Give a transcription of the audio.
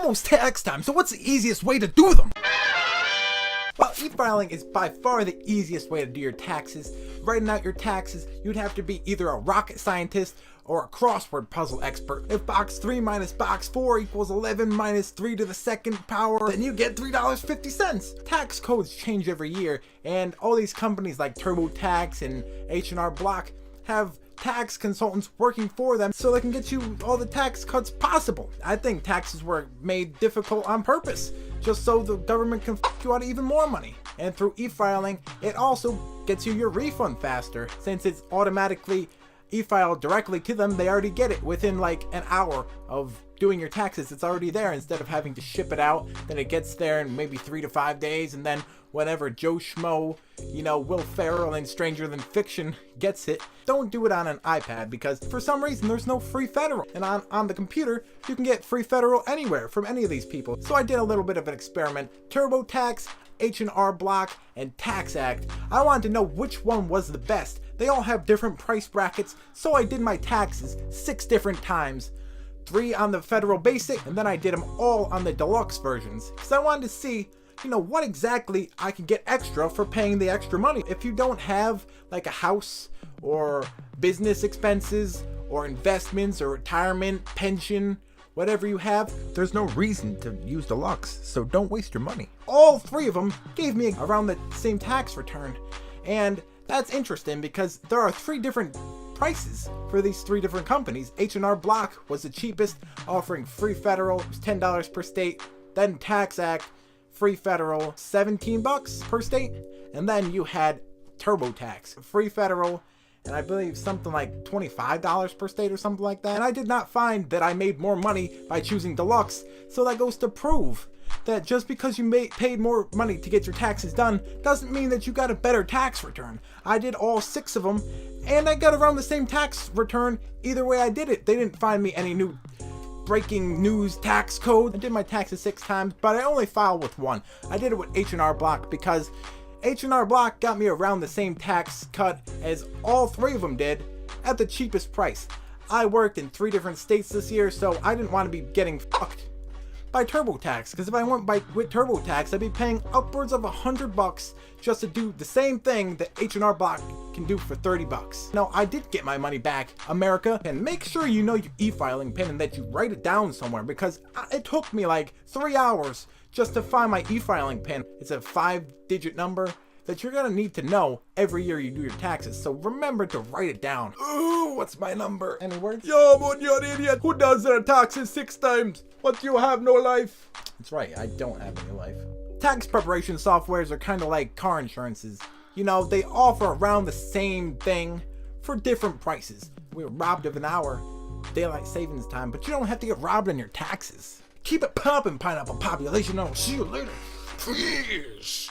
almost tax time, so what's the easiest way to do them? Well, e-filing is by far the easiest way to do your taxes. Writing out your taxes, you'd have to be either a rocket scientist or a crossword puzzle expert. If box 3 minus box 4 equals 11 minus 3 to the second power, then you get $3.50. Tax codes change every year, and all these companies like TurboTax and H&R Block have tax consultants working for them so they can get you all the tax cuts possible. I think taxes were made difficult on purpose, just so the government can f you out of even more money. And through e-filing, it also gets you your refund faster. Since it's automatically e-filed directly to them, they already get it within like an hour of doing your taxes. It's already there instead of having to ship it out. Then it gets there in maybe 3 to 5 days, and then whenever Joe Schmo, Will Ferrell and Stranger Than Fiction gets it. Don't do it on an iPad because for some reason there's no free federal. And on the computer, you can get free federal anywhere from any of these people. So I did a little bit of an experiment. TurboTax, H&R Block, and TaxAct. I wanted to know which one was the best. They all have different price brackets, so I did my taxes 6 different times. 3 on the federal basic, and then I did them all on the deluxe versions. Because I wanted to see what exactly I can get extra for paying the extra money. If you don't have like a house or business expenses or investments or retirement, pension, whatever you have, there's no reason to use deluxe, so don't waste your money. All 3 of them gave me around the same tax return, and that's interesting because there are 3 different prices for these 3 different companies. H&R Block was the cheapest, offering free federal, it was $10 per state. Then TaxAct, free federal, $17 per state. And then you had TurboTax, free federal, and I believe something like $25 per state or something like that. And I did not find that I made more money by choosing deluxe, so that goes to prove that just because you paid more money to get your taxes done doesn't mean that you got a better tax return. I did all 6 of them, and I got around the same tax return either way I did it. They didn't find me any new breaking news tax code. I did my taxes 6 times, but I only filed with 1. I did it with H&R Block because H&R Block got me around the same tax cut as all 3 of them did at the cheapest price. I worked in 3 different states this year, so I didn't want to be getting fucked by TurboTax, because if I went with TurboTax, I'd be paying upwards of $100 just to do the same thing that H&R Block can do for $30. Now, I did get my money back, America, and make sure you know your e-filing pin and that you write it down somewhere, because it took me like 3 hours just to find my e-filing pin. It's a 5-digit number that you're gonna need to know every year you do your taxes, so remember to write it down. Ooh, what's my number? Any words? Yo, man, you're an idiot. Who does their taxes 6 times? What, you have no life? That's right, I don't have any life. Tax preparation softwares are kind of like car insurances. They offer around the same thing for different prices. We were robbed of an hour daylight savings time, but you don't have to get robbed on your taxes. Keep it poppin', Pineapple Population. I'll see you later. Please.